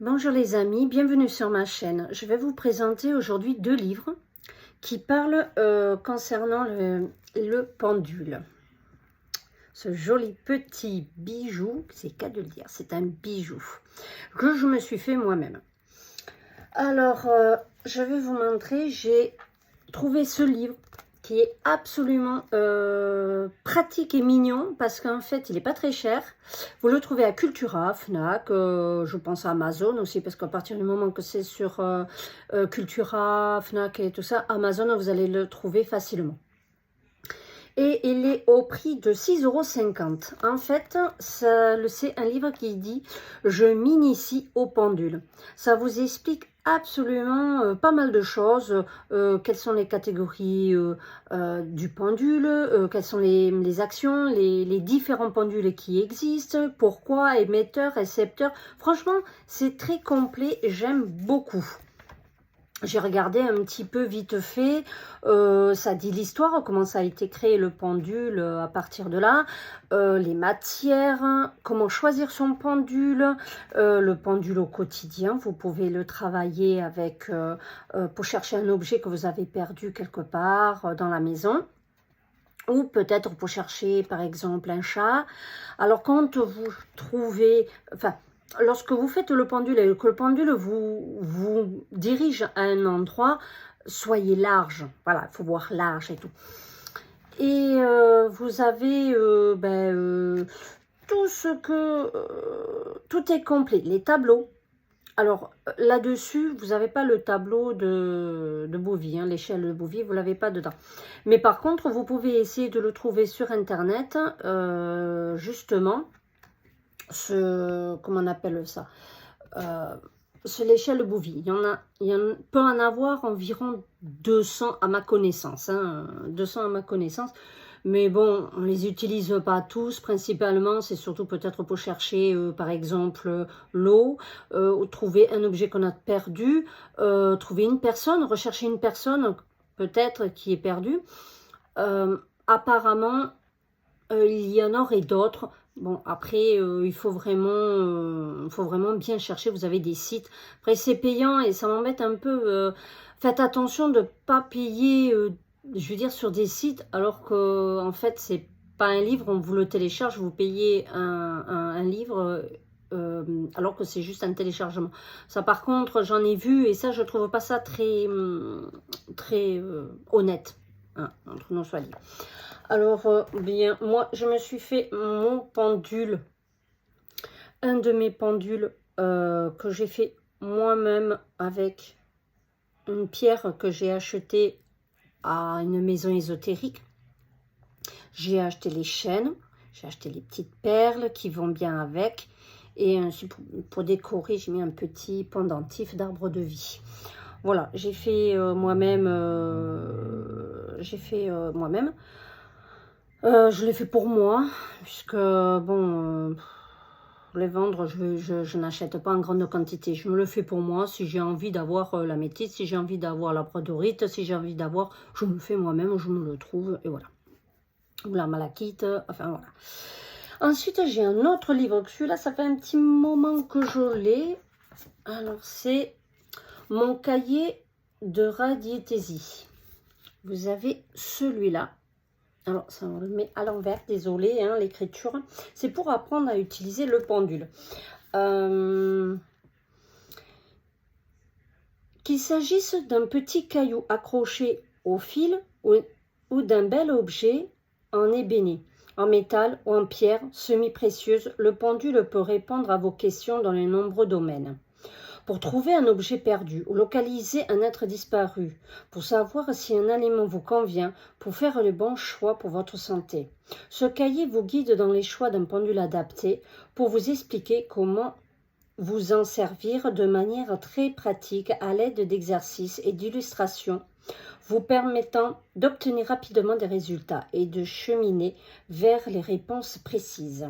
Bonjour les amis, bienvenue sur ma chaîne. Je vais vous présenter aujourd'hui deux livres qui parlent concernant le pendule. Ce joli petit bijou, c'est qu'à de le dire, c'est un bijou que je me suis fait moi-même. Alors, je vais vous montrer, j'ai trouvé ce livre qui est absolument pratique et mignon parce qu'en fait il n'est pas très cher. Vous le trouvez à Cultura, Fnac, je pense à Amazon aussi parce qu'à partir du moment que c'est sur Cultura, Fnac et tout ça, Amazon vous allez le trouver facilement. Et il est au prix de 6,50 €. En fait, c'est un livre qui dit « Je m'initie au pendule ». Ça vous explique absolument pas mal de choses. Quelles sont les catégories du pendule, quelles sont les actions, les différents pendules qui existent, pourquoi, émetteur, récepteur. Franchement, c'est très complet, j'aime beaucoup. J'ai regardé un petit peu vite fait, ça dit l'histoire, comment ça a été créé le pendule à partir de là, les matières, comment choisir son pendule, le pendule au quotidien, vous pouvez le travailler avec pour chercher un objet que vous avez perdu quelque part dans la maison. Ou peut-être pour chercher par exemple un chat. Alors quand vous trouvez, enfin lorsque vous faites le pendule et que le pendule vous dirige à un endroit, soyez large. Voilà, il faut voir large et tout. Et vous avez tout ce que... tout est complet. Les tableaux. Alors là-dessus, vous n'avez pas le tableau de Bovie, hein, l'échelle de Bovie, vous ne l'avez pas dedans. Mais par contre, vous pouvez essayer de le trouver sur Internet, justement, comment on appelle ça, sur l'échelle de Bovie. Il peut en avoir environ 200 à ma connaissance, hein, 200 à ma connaissance. Mais bon, on ne les utilise pas tous, principalement, c'est surtout peut-être pour chercher, par exemple, l'eau, trouver un objet qu'on a perdu, trouver une personne, rechercher une personne, peut-être, qui est perdue. Apparemment, il y en aurait d'autres. Bon, après, il faut vraiment bien chercher, vous avez des sites. Après, c'est payant et ça m'embête un peu. Faites attention de ne pas payer... je veux dire sur des sites alors que en fait c'est pas un livre, on vous le télécharge, vous payez un livre alors que c'est juste un téléchargement. Ça par contre j'en ai vu et ça je trouve pas ça très honnête, hein, entre nous soit dit. Alors bien moi je me suis fait mon pendule, un de mes pendules que j'ai fait moi-même avec une pierre que j'ai achetée à une maison ésotérique. J'ai acheté les chaînes, j'ai acheté les petites perles qui vont bien avec, et pour décorer j'ai mis un petit pendentif d'arbre de vie. Voilà, j'ai fait moi-même, je l'ai fait pour moi puisque bon, les vendre, je n'achète pas en grande quantité. Je me le fais pour moi. Si j'ai envie d'avoir la métisse, si j'ai envie d'avoir la brodorite, si j'ai envie d'avoir, je me le fais moi-même, je me le trouve et voilà. Ou la malachite, enfin voilà. Ensuite, j'ai un autre livre. Celui-là, ça fait un petit moment que je l'ai. Alors, c'est mon cahier de radiesthésie. Vous avez celui-là. Alors, ça me le met à l'envers, désolé, hein, l'écriture. C'est pour apprendre à utiliser le pendule. Qu'il s'agisse d'un petit caillou accroché au fil ou d'un bel objet en ébéné, en métal ou en pierre semi-précieuse, le pendule peut répondre à vos questions dans de nombreux domaines. Pour trouver un objet perdu ou localiser un être disparu, pour savoir si un aliment vous convient, pour faire le bon choix pour votre santé. Ce cahier vous guide dans les choix d'un pendule adapté pour vous expliquer comment vous en servir de manière très pratique à l'aide d'exercices et d'illustrations vous permettant d'obtenir rapidement des résultats et de cheminer vers les réponses précises.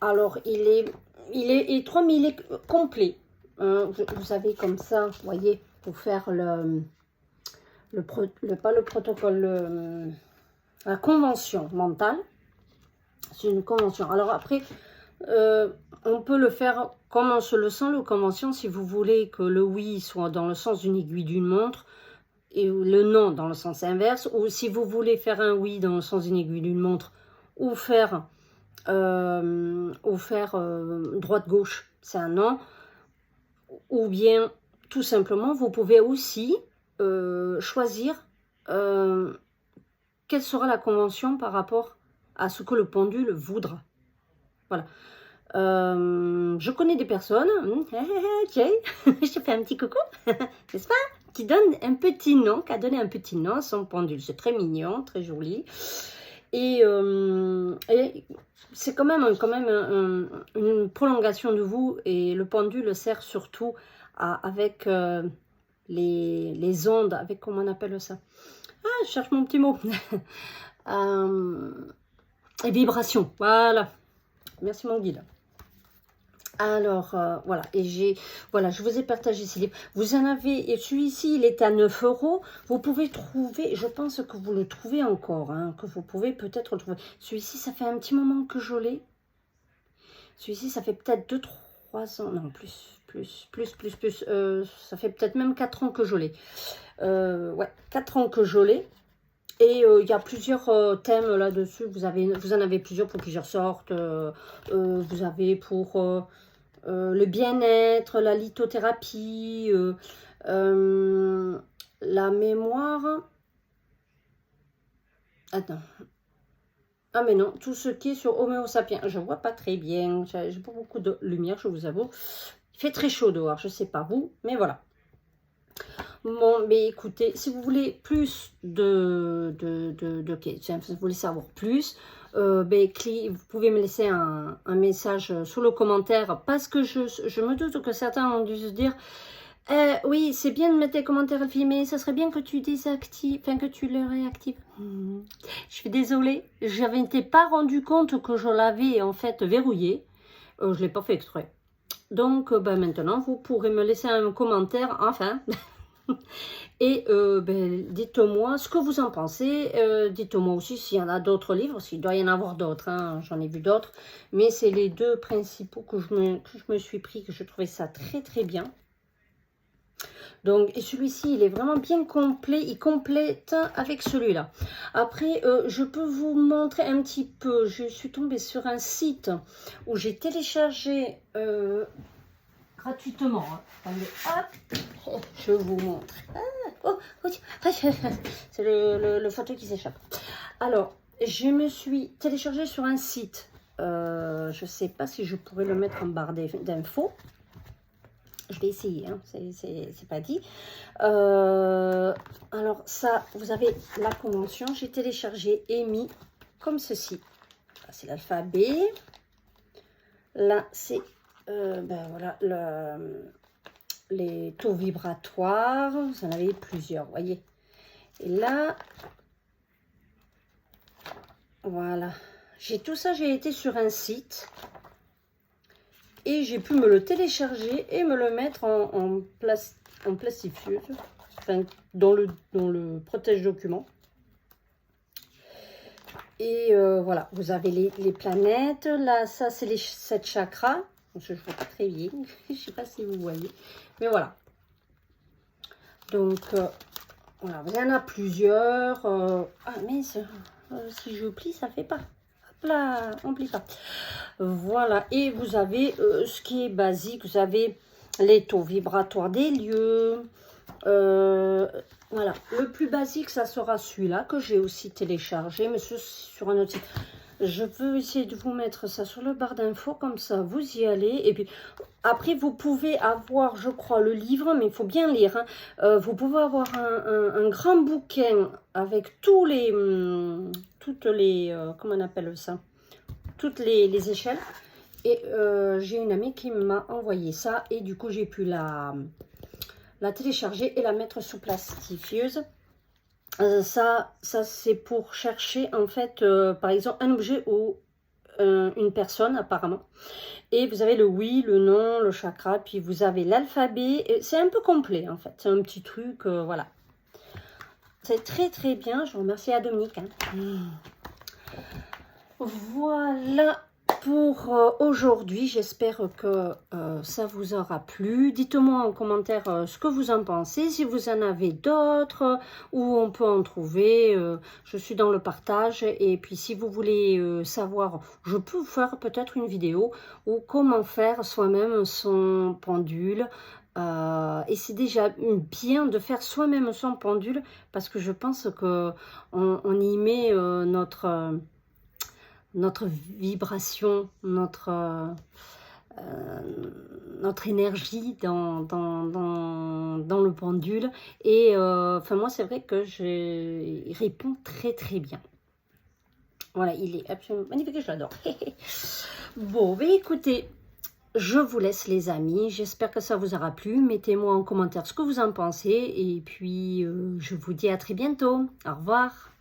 Alors, il est étroit, mais il est complet. Vous avez comme ça, vous voyez, pour faire pas le protocole, la convention mentale. C'est une convention. Alors après, on peut le faire comme on se le sent, le convention, si vous voulez que le oui soit dans le sens d'une aiguille d'une montre et le non dans le sens inverse, ou si vous voulez faire un oui dans le sens d'une aiguille d'une montre, ou faire droite-gauche, c'est un non, ou bien tout simplement, vous pouvez aussi choisir quelle sera la convention par rapport à ce que le pendule voudra. Voilà. Je connais des personnes, Jay, je te fais un petit coucou, n'est-ce pas? Qui donne un petit nom, qui a donné un petit nom à son pendule. C'est très mignon, très joli. Et c'est quand même une prolongation de vous. Et le pendule sert surtout avec les ondes, avec comment on appelle ça? Ah, je cherche mon petit mot. Les vibrations, voilà. Merci mon guide. Alors, voilà, et voilà, je vous ai partagé ces livres. Vous en avez, et celui-ci, il est à 9 €. Vous pouvez trouver, je pense que vous le trouvez encore, hein, que vous pouvez peut-être le trouver. Celui-ci, ça fait un petit moment que je l'ai. Celui-ci, ça fait peut-être 2-3 ans, non, plus. Ça fait peut-être même 4 ans que je l'ai. Ouais, 4 ans que je l'ai. Et il y a plusieurs thèmes là-dessus. Vous en avez plusieurs pour plusieurs sortes. Vous avez pour le bien-être, la lithothérapie, la mémoire. Attends. Ah mais non, tout ce qui est sur Homo sapiens. Je vois pas très bien. J'ai pas beaucoup de lumière, je vous avoue. Il fait très chaud dehors, je sais pas vous, mais voilà. Bon, mais écoutez, si vous voulez plus si vous voulez savoir plus, vous pouvez me laisser un message sous le commentaire, parce que je me doute que certains ont dû se dire oui, c'est bien de mettre des commentaires filmés, ça serait bien que tu désactives, enfin que tu les réactives. Je suis désolée, je n'avais pas rendu compte que je l'avais en fait verrouillé, je ne l'ai pas fait exprès. Donc maintenant, vous pourrez me laisser un commentaire, enfin... Et dites-moi ce que vous en pensez. Dites-moi aussi s'il y en a d'autres livres, s'il doit y en avoir d'autres, hein, j'en ai vu d'autres. Mais c'est les deux principaux que je me suis pris, que je trouvais ça très très bien. Donc, et celui-ci, il est vraiment bien complet, il complète avec celui-là. Après, je peux vous montrer un petit peu, je suis tombée sur un site où j'ai téléchargé... gratuitement. Hein. Hop, je vous montre. C'est le photo qui s'échappe. Alors, je me suis téléchargée sur un site. Je ne sais pas si je pourrais le mettre en barre d'infos. Je vais essayer, hein. C'est pas dit. Alors, ça, vous avez la convention. J'ai téléchargé et mis comme ceci. C'est l'alphabet. Là, c'est... voilà, les taux vibratoires, vous en avez plusieurs, voyez. Et là, voilà, j'ai tout ça, j'ai été sur un site et j'ai pu me le télécharger et me le mettre en plastifieuse, enfin, dans le protège-document. Et voilà, vous avez les planètes, là, ça c'est les 7 chakras. Je ne vois pas très bien, je ne sais pas si vous voyez, mais voilà. Donc, voilà, il y en a plusieurs. Ah, mais si je plie, ça ne fait pas. Hop là, on ne plie pas. Voilà, et vous avez ce qui est basique, vous avez les taux vibratoires des lieux. Voilà, le plus basique, ça sera celui-là que j'ai aussi téléchargé, mais sur un autre site. Je veux essayer de vous mettre ça sur le barre d'infos, comme ça vous y allez. Et puis après, vous pouvez avoir, je crois, le livre, mais il faut bien lire. Hein. Vous pouvez avoir un grand bouquin avec toutes les, comment on appelle ça, toutes les échelles. Et j'ai une amie qui m'a envoyé ça. Et du coup, j'ai pu la télécharger et la mettre sous plastifieuse. Ça c'est pour chercher en fait par exemple un objet ou une personne apparemment, et vous avez le oui, le non, le chakra, puis vous avez l'alphabet. C'est un peu complet en fait, c'est un petit truc, voilà, c'est très très bien. Je remercie à Dominique, hein. Voilà, pour aujourd'hui. J'espère que ça vous aura plu. Dites-moi en commentaire ce que vous en pensez, si vous en avez d'autres, où on peut en trouver. Je suis dans le partage. Et puis si vous voulez savoir, je peux vous faire peut-être une vidéo ou comment faire soi-même son pendule. Et c'est déjà bien de faire soi-même son pendule, parce que je pense que on y met notre vibration, notre énergie dans le pendule. Et enfin moi c'est vrai que il répond très très bien. Voilà, il est absolument magnifique, je l'adore. Bon, mais écoutez, je vous laisse les amis, j'espère que ça vous aura plu. Mettez-moi en commentaire ce que vous en pensez. Et puis, je vous dis à très bientôt. Au revoir.